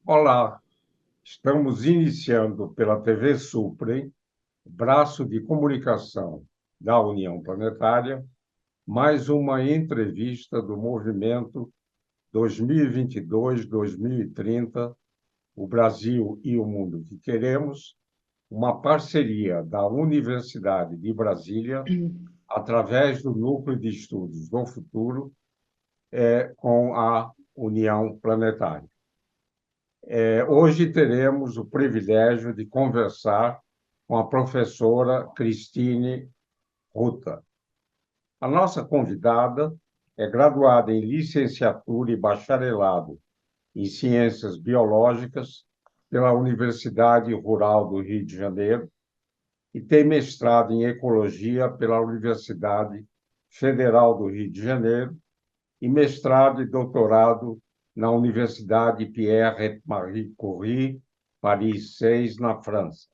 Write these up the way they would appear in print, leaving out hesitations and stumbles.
Olá, estamos iniciando pela TV Suprem, braço de comunicação da União Planetária, mais uma entrevista do movimento 2022-2030, o Brasil e o Mundo que Queremos, uma parceria da Universidade de Brasília, através do Núcleo de Estudos do Futuro, com a União Planetária. Hoje teremos o privilégio de conversar com a professora Cristine Ruta. A nossa convidada é graduada em licenciatura e bacharelado em Ciências Biológicas pela Universidade Rural do Rio de Janeiro e tem mestrado em Ecologia pela Universidade Federal do Rio de Janeiro e mestrado e doutorado na Universidade Pierre-Marie Curie, Paris 6, na França.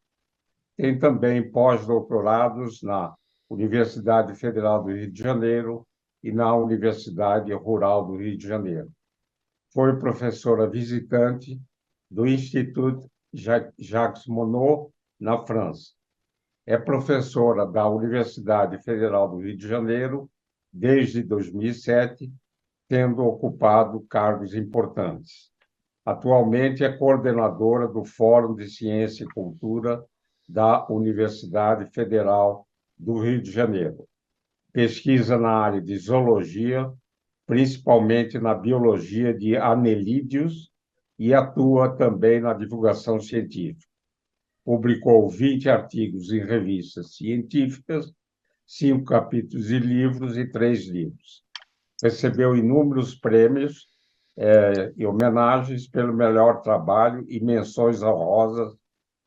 Tem também pós-doutorados na Universidade Federal do Rio de Janeiro e na Universidade Rural do Rio de Janeiro. Foi professora visitante do Instituto Jacques Monod, na França. É professora da Universidade Federal do Rio de Janeiro desde 2007, tendo ocupado cargos importantes. Atualmente é coordenadora do Fórum de Ciência e Cultura da Universidade Federal do Rio de Janeiro. Pesquisa na área de zoologia, principalmente na biologia de anelídeos, e atua também na divulgação científica. Publicou 20 artigos em revistas científicas, 5 capítulos de livros e 3 livros. Recebeu inúmeros prêmios e homenagens pelo melhor trabalho e menções honrosas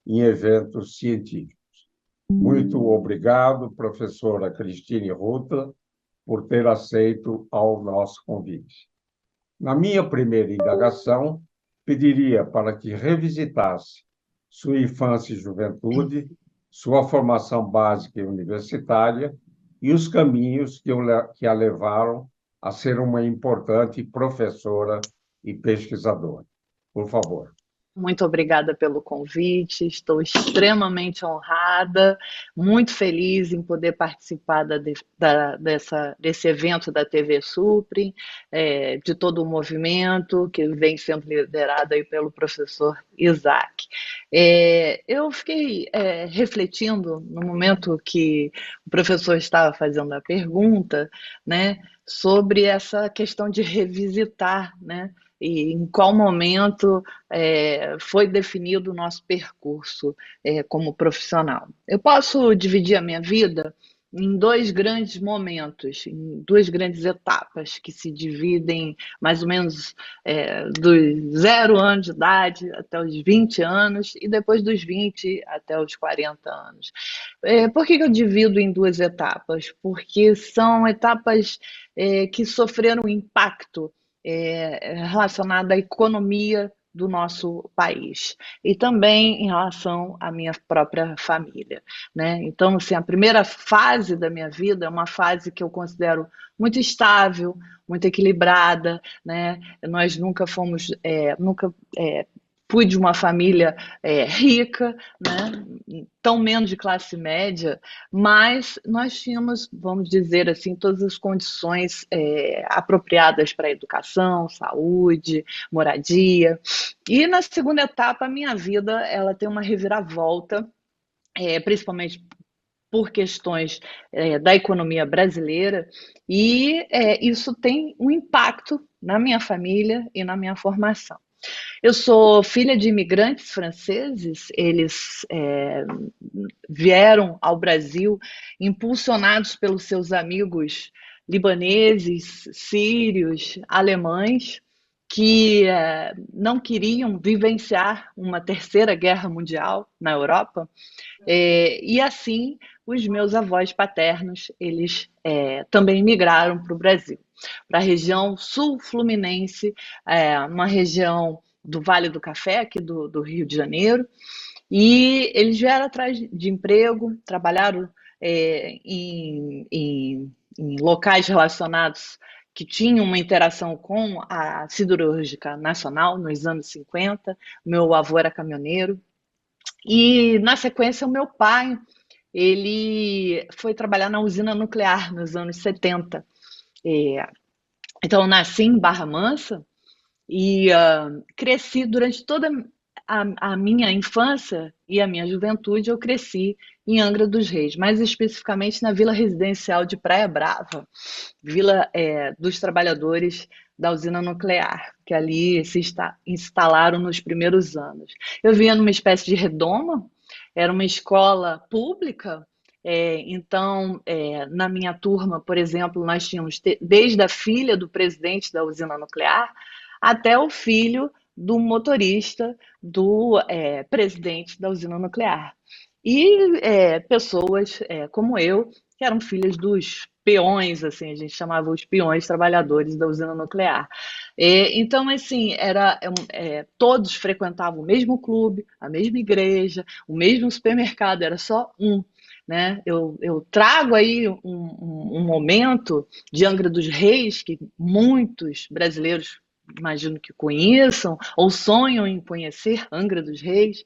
em eventos científicos. Muito obrigado, professora Cristine Ruta, por ter aceito ao nosso convite. Na minha primeira indagação, pediria para que revisitasse sua infância e juventude, sua formação básica e universitária e os caminhos que a levaram a ser uma importante professora e pesquisadora. Por favor. Muito obrigada pelo convite, estou extremamente honrada, muito feliz em poder participar desse evento da TV Supre, de todo o movimento que vem sendo liderado aí pelo professor Isaac. Eu fiquei refletindo no momento que o professor estava fazendo a pergunta, né, sobre essa questão de revisitar, né, e em qual momento foi definido o nosso percurso como profissional. Eu posso dividir a minha vida em dois grandes momentos, em duas grandes etapas que se dividem mais ou menos dos 0 anos de idade até os 20 anos e depois dos 20 até os 40 anos. Por que eu divido em duas etapas? Porque são etapas que sofreram impacto relacionado à economia do nosso país e também em relação à minha própria família, né? Então, assim, a primeira fase da minha vida é uma fase que eu considero muito estável, muito equilibrada, né? Nós nunca fomos, fui de uma família rica, né? Tão menos de classe média, mas nós tínhamos, vamos dizer assim, todas as condições apropriadas para a educação, saúde, moradia. E na segunda etapa, a minha vida ela tem uma reviravolta, principalmente por questões da economia brasileira, e isso tem um impacto na minha família e na minha formação. Eu sou filha de imigrantes franceses, eles vieram ao Brasil impulsionados pelos seus amigos libaneses, sírios, alemães, que não queriam vivenciar uma terceira guerra mundial na Europa, e assim os meus avós paternos, eles também migraram para o Brasil, para a região sul-fluminense, uma região do Vale do Café, aqui do Rio de Janeiro, e eles vieram atrás de emprego, trabalharam em locais relacionados que tinha uma interação com a siderúrgica nacional nos anos 50. Meu avô era caminhoneiro. E, na sequência, o meu pai, ele foi trabalhar na usina nuclear nos anos 70. É, então, eu nasci em Barra Mansa e cresci durante toda a minha infância e a minha juventude, eu cresci em Angra dos Reis, mais especificamente na Vila Residencial de Praia Brava, Vila dos Trabalhadores da usina nuclear, que ali se instalaram nos primeiros anos. Eu via numa espécie de redoma, era uma escola pública, então, na minha turma, por exemplo, nós tínhamos desde a filha do presidente da usina nuclear até o filho do motorista do presidente da usina nuclear. E pessoas como eu, que eram filhas dos peões, assim, a gente chamava os peões trabalhadores da usina nuclear. Então, assim, todos frequentavam o mesmo clube, a mesma igreja, o mesmo supermercado, era só um. Né? Eu trago aí um momento de Angra dos Reis que muitos brasileiros imagino que conheçam ou sonham em conhecer Angra dos Reis,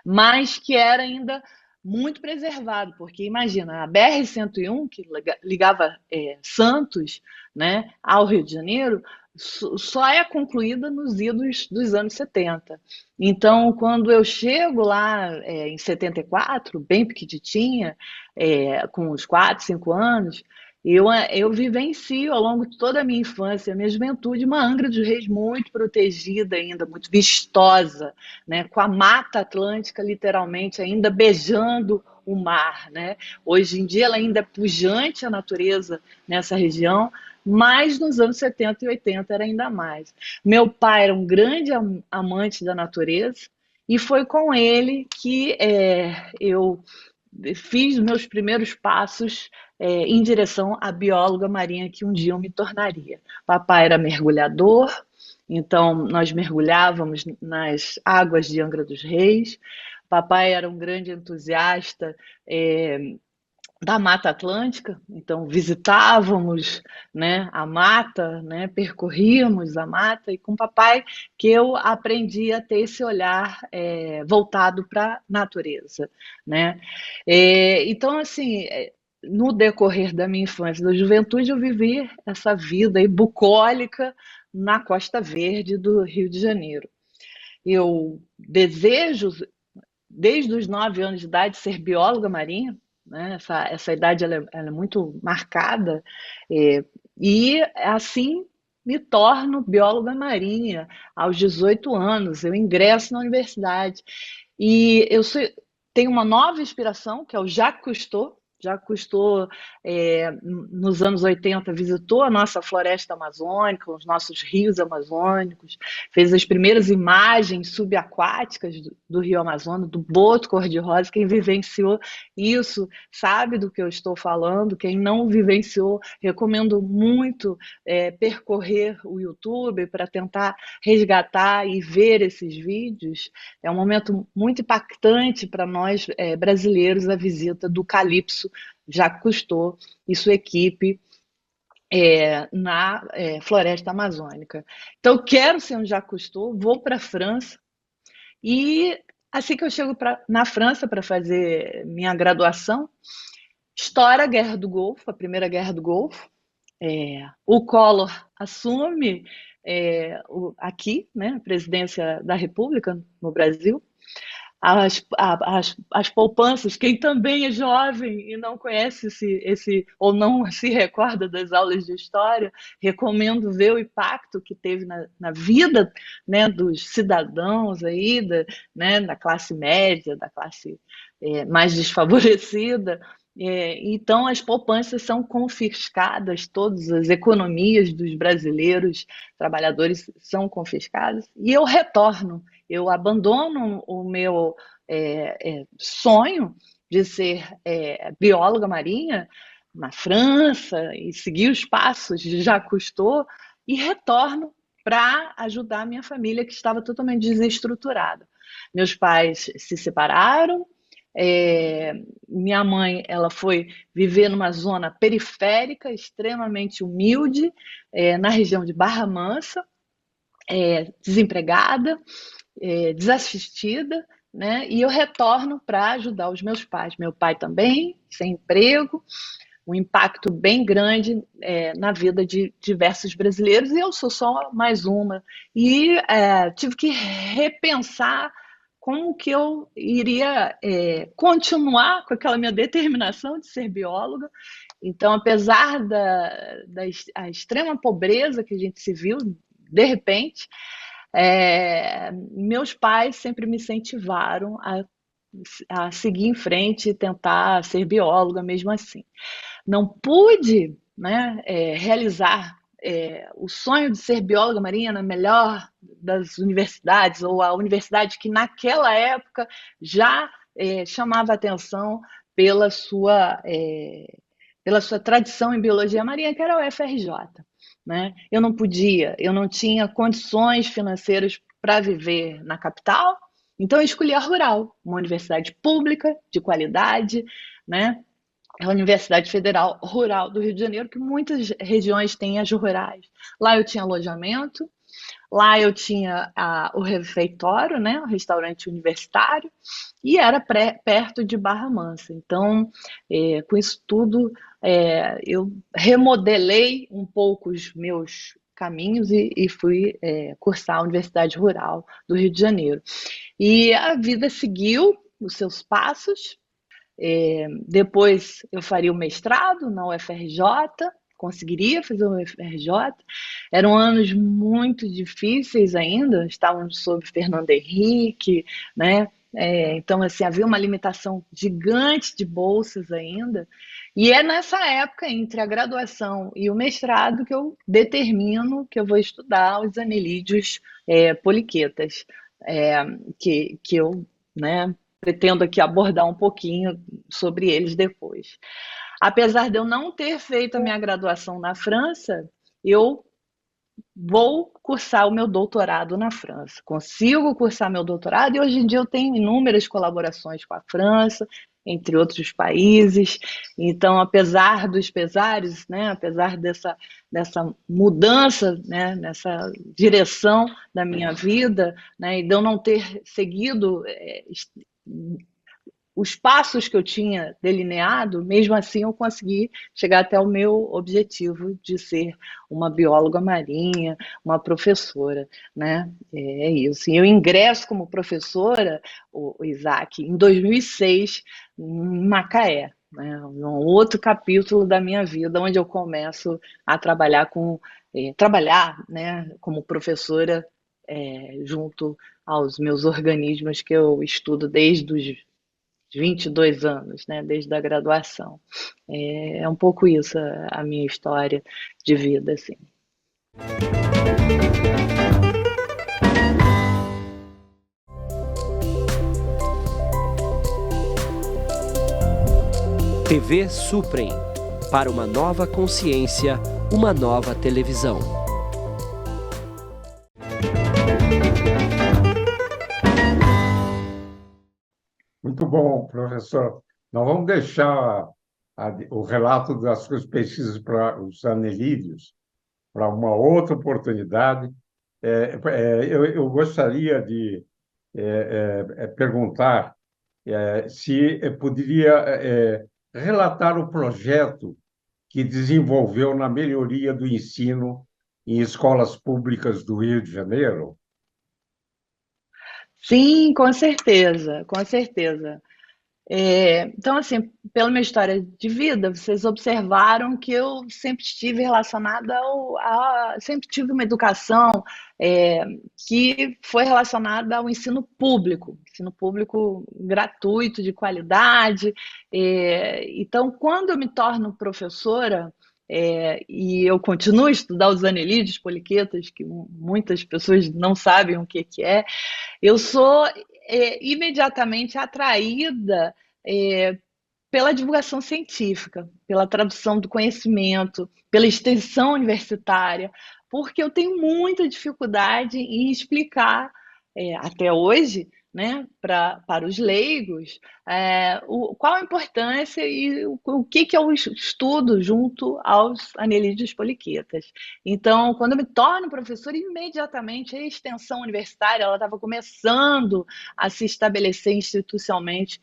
mas que era ainda muito preservado, porque imagina, a BR-101, que ligava Santos, né, ao Rio de Janeiro, só é concluída nos idos dos anos 70. Então, quando eu chego lá em 74, bem pequititinha, com uns 4, 5 anos, eu vivencio ao longo de toda a minha infância, a minha juventude, uma Angra dos Reis muito protegida ainda, muito vistosa, né? Com a Mata Atlântica literalmente ainda beijando o mar. Né? Hoje em dia ela ainda é pujante a natureza nessa região, mas nos anos 70 e 80 era ainda mais. Meu pai era um grande amante da natureza e foi com ele que eu fiz meus primeiros passos em direção à bióloga marinha que um dia eu me tornaria. Papai era mergulhador, então nós mergulhávamos nas águas de Angra dos Reis. Papai era um grande entusiasta da Mata Atlântica, então visitávamos, né, a mata, né, percorríamos a mata, e com o papai que eu aprendi a ter esse olhar voltado para a natureza. Né? Então, assim, no decorrer da minha infância e da juventude, eu vivi essa vida aí bucólica na Costa Verde do Rio de Janeiro. Eu desejo, desde os 9 anos de idade, ser bióloga marinha, né? Essa idade ela é muito marcada, e assim me torno bióloga marinha aos 18 anos. Eu ingresso na universidade e tenho uma nova inspiração, que é o Jacques Cousteau. Jacques Cousteau, nos anos 80, visitou a nossa floresta amazônica, os nossos rios amazônicos, fez as primeiras imagens subaquáticas do Rio Amazonas, do boto cor-de-rosa. Quem vivenciou isso sabe do que eu estou falando. Quem não vivenciou, recomendo muito percorrer o YouTube para tentar resgatar e ver esses vídeos. É um momento muito impactante para nós brasileiros, a visita do Calypso Jacques Cousteau e sua equipe na floresta amazônica. Então, eu quero ser um Jacques Cousteau, vou para a França e assim que eu chego na França para fazer minha graduação, estoura a Guerra do Golfo, a Primeira Guerra do Golfo. O Collor assume aqui, né, a presidência da República no Brasil. As poupanças, quem também é jovem e não conhece ou não se recorda das aulas de história, recomendo ver o impacto que teve na vida, né, dos cidadãos aí, né, da classe média, da classe mais desfavorecida. Então, as poupanças são confiscadas, todas as economias dos brasileiros trabalhadores são confiscadas, e eu retorno. Eu abandono o meu sonho de ser bióloga marinha na França e seguir os passos de Jacques Cousteau e retorno para ajudar a minha família, que estava totalmente desestruturada. Meus pais se separaram, Minha mãe, ela foi viver numa zona periférica, extremamente humilde, na região de Barra Mansa, desempregada, desassistida, né? E eu retorno para ajudar os meus pais. Meu pai também, sem emprego, um impacto bem grande na vida de diversos brasileiros, e eu sou só mais uma. E tive que repensar como que eu iria continuar com aquela minha determinação de ser bióloga. Então, apesar da extrema pobreza que a gente se viu, de repente, meus pais sempre me incentivaram a seguir em frente e tentar ser bióloga mesmo assim. Não pude, né, realizar o sonho de ser bióloga marinha na melhor das universidades, ou a universidade que naquela época já chamava atenção pela sua, pela sua tradição em biologia marinha, que era o UFRJ. Né? Eu não podia, eu não tinha condições financeiras para viver na capital, então eu escolhi a Rural, uma universidade pública, de qualidade, né? É a Universidade Federal Rural do Rio de Janeiro, que muitas regiões têm as rurais. Lá eu tinha alojamento, lá eu tinha o refeitório, né, o restaurante universitário, e era perto de Barra Mansa. Então, com isso tudo, eu remodelei um pouco os meus caminhos e fui cursar a Universidade Rural do Rio de Janeiro. E a vida seguiu os seus passos. Depois eu faria o mestrado na UFRJ, conseguiria fazer o UFRJ. Eram anos muito difíceis ainda, estávamos sob Fernando Henrique, né? Então, assim, havia uma limitação gigante de bolsas ainda. E é nessa época, entre a graduação e o mestrado, que eu determino que eu vou estudar os anelídeos poliquetas, que eu, né, pretendo aqui abordar um pouquinho sobre eles depois. Apesar de eu não ter feito a minha graduação na França, eu vou cursar o meu doutorado na França. Consigo cursar meu doutorado e hoje em dia eu tenho inúmeras colaborações com a França, entre outros países. Então, apesar dos pesares, né, apesar dessa mudança, né, nessa direção da minha vida, né, e de eu não ter seguido os passos que eu tinha delineado, mesmo assim eu consegui chegar até o meu objetivo de ser uma bióloga marinha, uma professora, né? É isso. E eu ingresso como professora, o Isaac, em 2006, em Macaé, né? Um outro capítulo da minha vida, onde eu começo a trabalhar, né, como professora junto aos meus organismos que eu estudo desde os 22 anos, né, desde a graduação. Um pouco isso a minha história de vida, assim. TV Suprem. Para uma nova consciência, uma nova televisão. Muito bom, professor. Nós vamos deixar o relato das suas pesquisas para os anelídeos para uma outra oportunidade. Eu gostaria de perguntar se poderia relatar o projeto que desenvolveu na melhoria do ensino em escolas públicas do Rio de Janeiro. Sim, com certeza, com certeza. Então, assim, pela minha história de vida, vocês observaram que eu sempre estive relacionada sempre tive uma educação que foi relacionada ao ensino público gratuito, de qualidade. Então, quando eu me torno professora, e eu continuo a estudar os anelídeos poliquetas, que muitas pessoas não sabem o que é, eu sou imediatamente atraída pela divulgação científica, pela tradução do conhecimento, pela extensão universitária, porque eu tenho muita dificuldade em explicar, até hoje, né, para os leigos, qual a importância e o que é o estudo junto aos anelídeos poliquetas. Então, quando eu me torno professora, imediatamente a extensão universitária ela estava começando a se estabelecer institucionalmente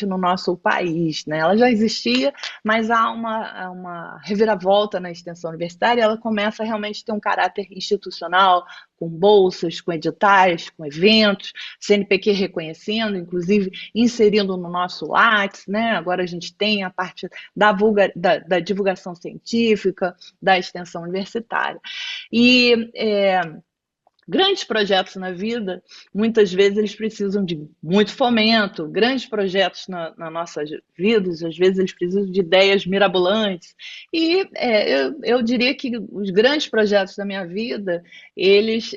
no nosso país, né? Ela já existia, mas há uma reviravolta na extensão universitária, ela começa a realmente ter um caráter institucional, com bolsas, com editais, com eventos, CNPq reconhecendo, inclusive inserindo no nosso Lattes, né? Agora a gente tem a parte da divulgação científica, da extensão universitária. E grandes projetos na vida, muitas vezes eles precisam de muito fomento, grandes projetos na nossas vidas, às vezes eles precisam de ideias mirabolantes. E eu diria que os grandes projetos da minha vida, eles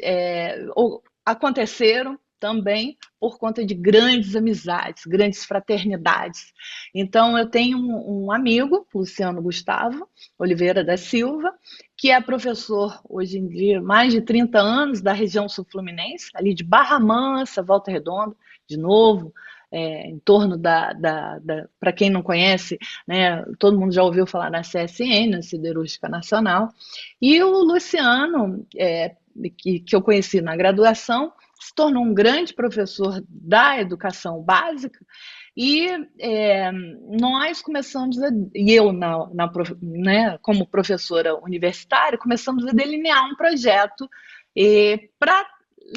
aconteceram também por conta de grandes amizades, grandes fraternidades. Então, eu tenho um amigo, Luciano Gustavo Oliveira da Silva, que é professor hoje em dia, mais de 30 anos, da região sul-fluminense, ali de Barra Mansa, Volta Redonda, de novo, em torno para quem não conhece, né, todo mundo já ouviu falar na CSN, na Siderúrgica Nacional, e o Luciano, que eu conheci na graduação, se tornou um grande professor da educação básica e nós começamos, e eu né, como professora universitária, começamos a delinear um projeto para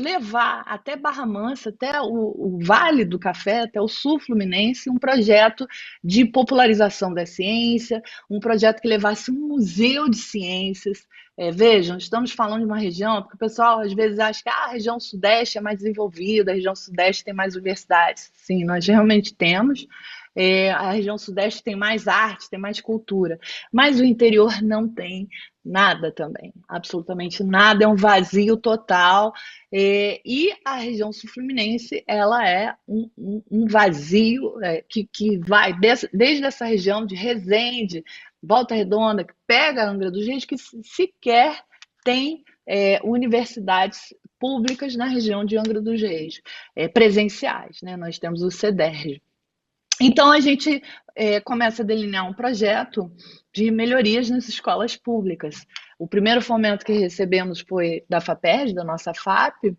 levar até Barra Mansa, até o Vale do Café, até o Sul Fluminense, um projeto de popularização da ciência, um projeto que levasse um museu de ciências. Vejam, estamos falando de uma região, porque o pessoal às vezes acha que a região sudeste é mais desenvolvida, a região sudeste tem mais universidades. Sim, nós realmente temos. A região sudeste tem mais arte, tem mais cultura, mas o interior não tem nada também, absolutamente nada, é um vazio total, e a região sul-fluminense, ela é um vazio que vai desde essa região de Resende, Volta Redonda, que pega a Angra dos Reis, que sequer tem universidades públicas na região de Angra dos Reis, presenciais, né? Nós temos o CEDERJ. Então, a gente começa a delinear um projeto de melhorias nas escolas públicas. O primeiro fomento que recebemos foi da FAPERJ, da nossa FAP,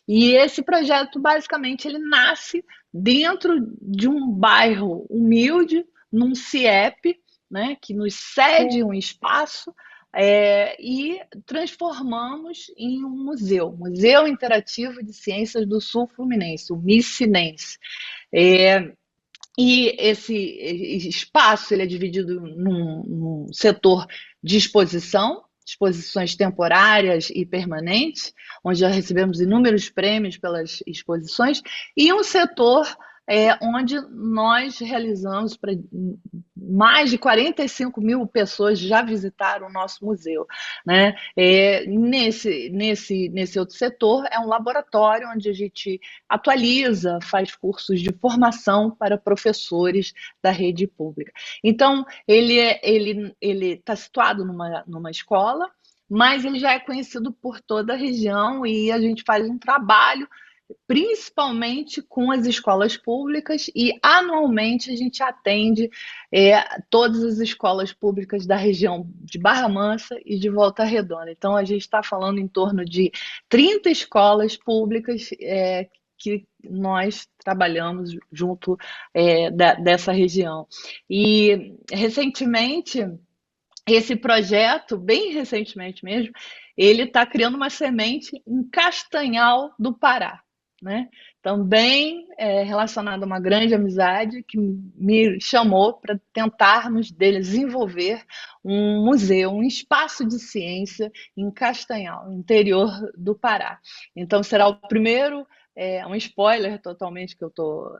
e esse projeto, basicamente, ele nasce dentro de um bairro humilde, num CIEP, né, que nos cede um espaço, e transformamos em um museu, Museu Interativo de Ciências do Sul Fluminense, o MICINense. E esse espaço ele é dividido num setor de exposições temporárias e permanentes, onde já recebemos inúmeros prêmios pelas exposições, e um setor onde nós realizamos, para mais de 45 mil pessoas já visitaram o nosso museu, né? Nesse outro setor é um laboratório onde a gente atualiza, faz cursos de formação para professores da rede pública. Então, ele está situado numa escola, mas ele já é conhecido por toda a região e a gente faz um trabalho principalmente com as escolas públicas, e anualmente a gente atende todas as escolas públicas da região de Barra Mansa e de Volta Redonda. Então, a gente está falando em torno de 30 escolas públicas que nós trabalhamos junto dessa região. E, recentemente, esse projeto, bem recentemente mesmo, ele está criando uma semente em Castanhal do Pará, né? Também relacionado a uma grande amizade que me chamou para tentarmos desenvolver um museu, um espaço de ciência em Castanhal, interior do Pará. Então, será o primeiro, um spoiler totalmente que eu estou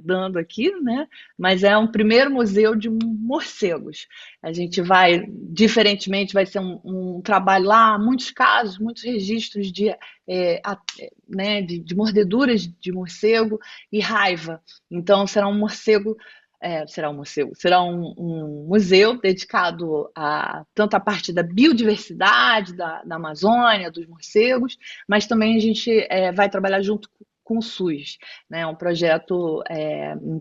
dando aqui, né? Mas é um primeiro museu de morcegos. A gente vai, diferentemente, vai ser um trabalho lá, muitos casos, muitos registros de mordeduras de morcego e raiva. Então, será um museu dedicado a tanto a parte da biodiversidade da Amazônia, dos morcegos, mas também a gente vai trabalhar junto com o SUS, né? Um projeto,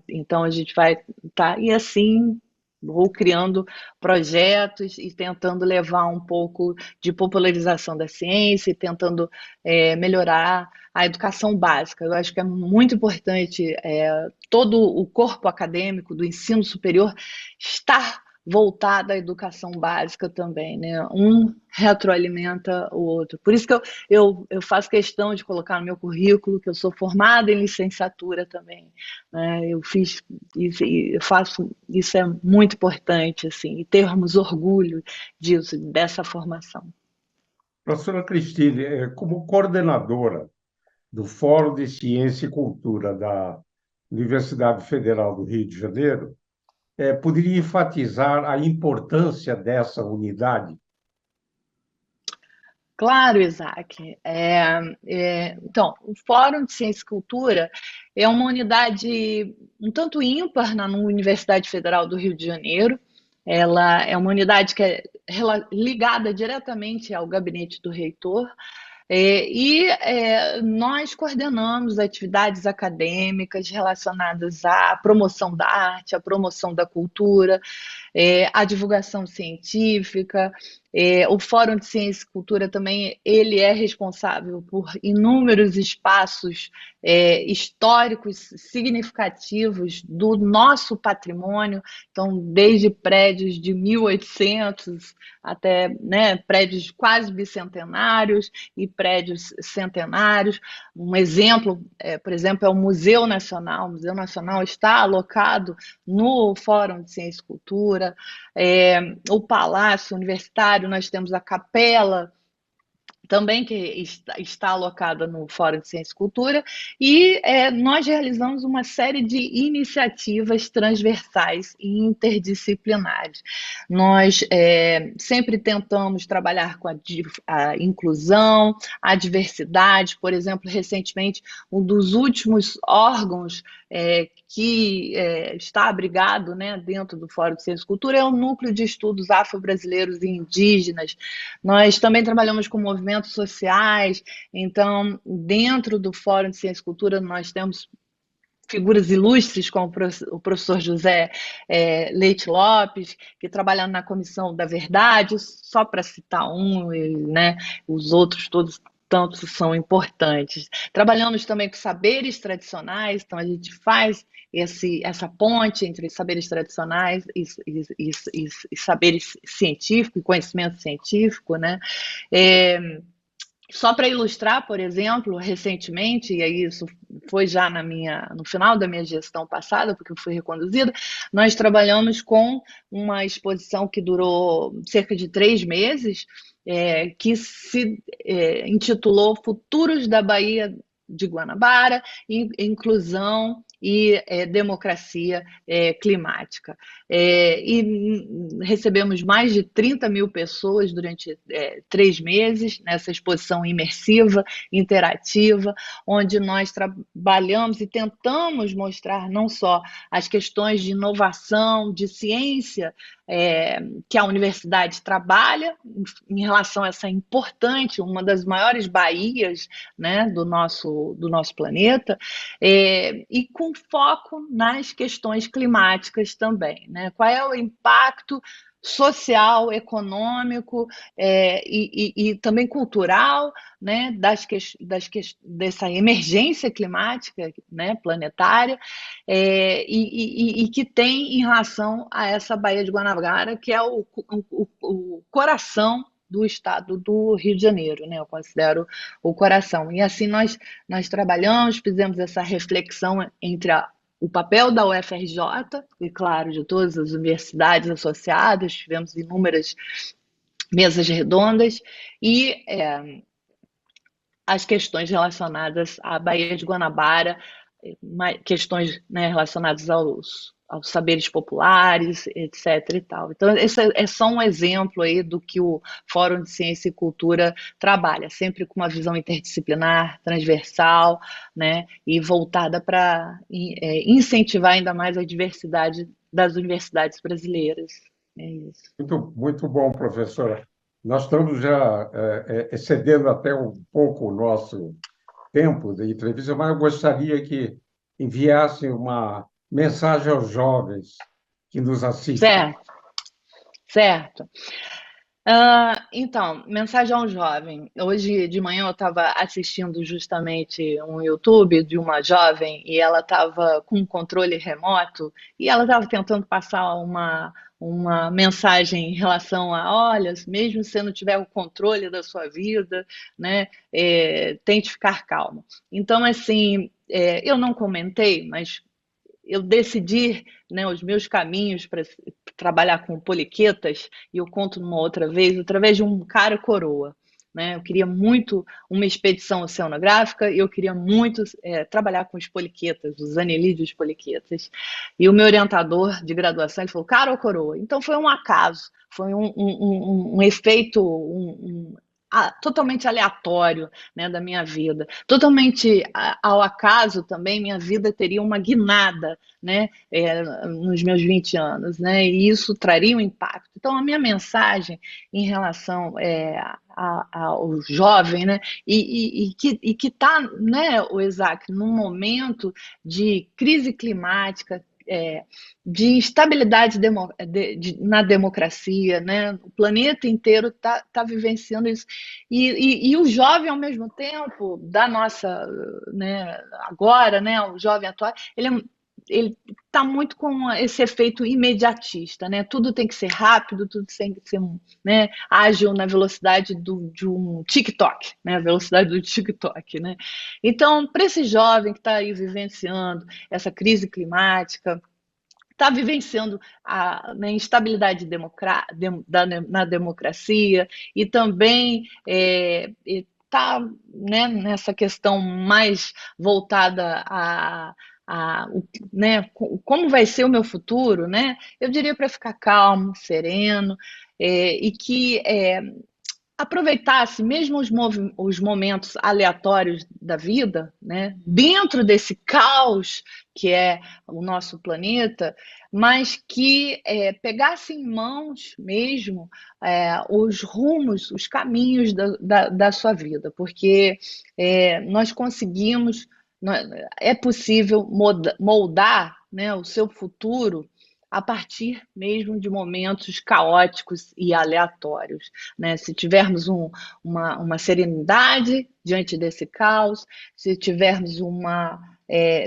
então a gente vai estar, e assim vou criando projetos e tentando levar um pouco de popularização da ciência e tentando melhorar a educação básica. Eu acho que é muito importante todo o corpo acadêmico do ensino superior estar voltada à educação básica também, né? Um retroalimenta o outro. Por isso que eu faço questão de colocar no meu currículo que eu sou formada em licenciatura também, né? Eu fiz isso, eu faço isso, é muito importante, assim, e termos orgulho disso, dessa formação. Professora Cristine, como coordenadora do Fórum de Ciência e Cultura da Universidade Federal do Rio de Janeiro, poderia enfatizar a importância dessa unidade? Claro, Isaac. Então, o Fórum de Ciência e Cultura é uma unidade um tanto ímpar na Universidade Federal do Rio de Janeiro. Ela é uma unidade que é ligada diretamente ao gabinete do reitor. Nós coordenamos atividades acadêmicas relacionadas à promoção da arte, à promoção da cultura, à divulgação científica. O Fórum de Ciência e Cultura também ele é responsável por inúmeros espaços históricos significativos do nosso patrimônio, então desde prédios de 1800 até, né, prédios quase bicentenários e prédios centenários. Um exemplo, por exemplo, é o Museu Nacional. O Museu Nacional está alocado no Fórum de Ciência e Cultura. O Palácio Universitário, nós temos a Capela, também que está alocada no Fórum de Ciência e Cultura, e nós realizamos uma série de iniciativas transversais e interdisciplinares. Nós sempre tentamos trabalhar com a inclusão, a diversidade. Por exemplo, recentemente, um dos últimos órgãos que está abrigado, né, dentro do Fórum de Ciência e Cultura é o Núcleo de Estudos Afro-Brasileiros e Indígenas. Nós também trabalhamos com movimentos sociais, então, dentro do Fórum de Ciência e Cultura, nós temos figuras ilustres como o professor José Leite Lopes, que trabalha na Comissão da Verdade, só para citar um, né, os outros todos tantos são importantes. Trabalhamos também com saberes tradicionais, então a gente faz essa ponte entre saberes tradicionais e saberes científicos, e conhecimento científico, né? Só para ilustrar, por exemplo, recentemente, e aí isso foi já no final da minha gestão passada, porque eu fui reconduzida, nós trabalhamos com uma exposição que durou cerca de 3 meses, que se intitulou Futuros da Baía de Guanabara, Inclusão e democracia climática. E recebemos mais de 30 mil pessoas durante 3 meses nessa exposição imersiva, interativa, onde nós trabalhamos e tentamos mostrar não só as questões de inovação, de ciência, que a universidade trabalha em relação a essa importante, uma das maiores baías, né, do nosso planeta, e com foco nas questões climáticas também, né? Qual é o impacto social, econômico e também cultural, né, dessa emergência climática, né, planetária, e que tem em relação a essa Baía de Guanabara, que é o coração do estado do Rio de Janeiro, né? Eu considero o coração. E assim nós trabalhamos, fizemos essa reflexão entre o papel da UFRJ e, claro, de todas as universidades associadas, tivemos inúmeras mesas redondas e as questões relacionadas à Baía de Guanabara, questões, né, relacionadas aos saberes populares, etc. e tal. Então, esse é só um exemplo aí do que o Fórum de Ciência e Cultura trabalha, sempre com uma visão interdisciplinar, transversal, né, e voltada para incentivar ainda mais a diversidade das universidades brasileiras. É isso. Muito, muito bom, professora. Nós estamos já excedendo até um pouco o nosso tempo da entrevista, mas eu gostaria que enviasse uma mensagem aos jovens que nos assistem. Certo, certo. Então, mensagem ao jovem. Hoje de manhã eu estava assistindo justamente um YouTube de uma jovem e ela estava com um controle remoto e ela estava tentando passar uma mensagem em relação a, olha, mesmo se você não tiver o controle da sua vida, né, tente ficar calmo. Então, assim, eu não comentei, mas eu decidi, né, os meus caminhos para trabalhar com poliquetas, e eu conto numa outra vez, através de um cara coroa. Né? Eu queria muito uma expedição oceanográfica e eu queria muito trabalhar com os poliquetas, os anelídeos poliquetas. E o meu orientador de graduação ele falou, cara ou coroa? Então foi um acaso, foi um efeito, totalmente aleatório, né, da minha vida. Totalmente ao acaso também, minha vida teria uma guinada, né, nos meus 20 anos, né, e isso traria um impacto. Então, a minha mensagem em relação ao jovem, né, e que está, né, o Isaac, num momento de crise climática, de instabilidade na democracia, né? O planeta inteiro está vivenciando isso. E o jovem, ao mesmo tempo, da nossa, né, agora, né, o jovem atual, ele está muito com esse efeito imediatista, né? Tudo tem que ser rápido, tudo tem que ser, né, ágil na velocidade de um TikTok, né? A velocidade do TikTok, né? Então, para esse jovem que está aí vivenciando essa crise climática, está vivenciando a, né, instabilidade na democracia e também está, né, nessa questão mais voltada né, como vai ser o meu futuro, né? Eu diria para ficar calmo, sereno, e que aproveitasse mesmo os momentos aleatórios da vida, né, dentro desse caos que é o nosso planeta, mas que pegasse em mãos mesmo os rumos, os caminhos da sua vida, porque nós conseguimos, é possível moldar, né, o seu futuro a partir mesmo de momentos caóticos e aleatórios, né? Se tivermos uma serenidade diante desse caos, se tivermos uma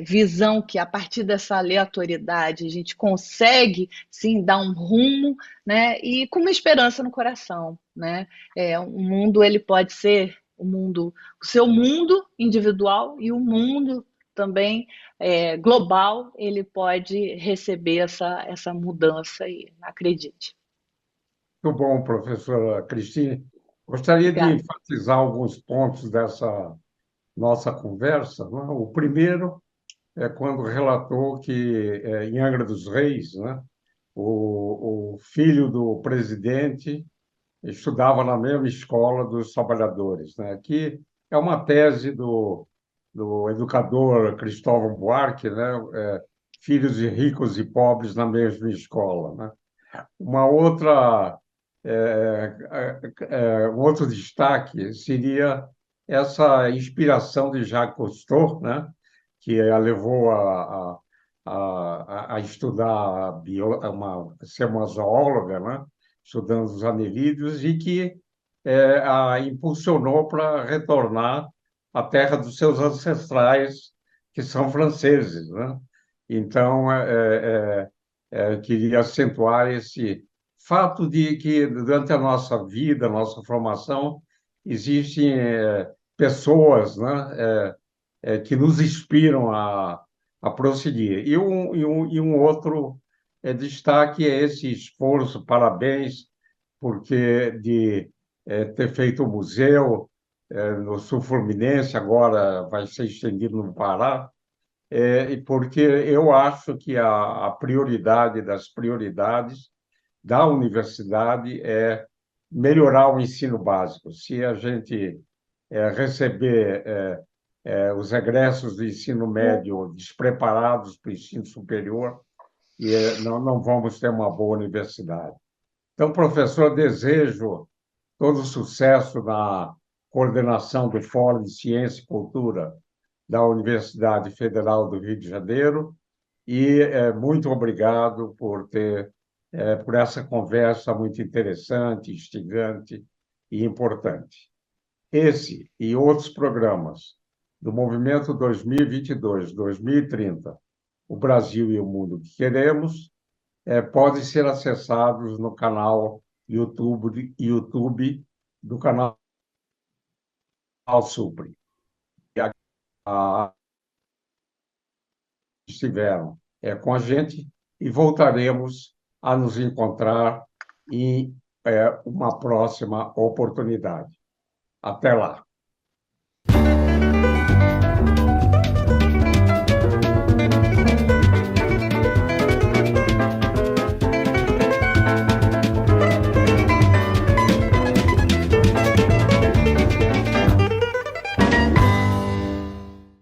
visão que a partir dessa aleatoriedade a gente consegue sim dar um rumo, né? E com uma esperança no coração, né? O mundo ele pode ser o seu mundo individual e o mundo também global, ele pode receber essa mudança aí, acredite. Muito bom, professora Cristine. Gostaria de Obrigada. enfatizar alguns pontos dessa nossa conversa, né? O primeiro é quando relatou que, em Angra dos Reis, né, o filho do presidente estudava na mesma escola dos trabalhadores, né, que é uma tese do educador Cristóvão Buarque, né, filhos de ricos e pobres na mesma escola, né. Uma outra, um outro destaque seria essa inspiração de Jacques Cousteau, né, que a levou a estudar ser uma zoóloga, né, estudando os anelídeos, e que a impulsionou para retornar à terra dos seus ancestrais, que são franceses, né? Então, queria acentuar esse fato de que, durante a nossa vida, a nossa formação, existem pessoas, né, que nos inspiram a prosseguir. E um outro destaque é esse esforço, parabéns, porque de ter feito o museu no Sul Fluminense, agora vai ser estendido no Pará, e porque eu acho que a prioridade das prioridades da universidade é melhorar o ensino básico. Se a gente receber os egressos do ensino médio despreparados para o ensino superior, não vamos ter uma boa universidade. Então, professor, desejo todo sucesso coordenação do Fórum de Ciência e Cultura da Universidade Federal do Rio de Janeiro, e muito obrigado por essa conversa muito interessante, instigante e importante. Esse e outros programas do Movimento 2022-2030, o Brasil e o Mundo que Queremos, podem ser acessados no canal YouTube do canal Supre. Estiveram com a gente e voltaremos a nos encontrar em uma próxima oportunidade. Até lá.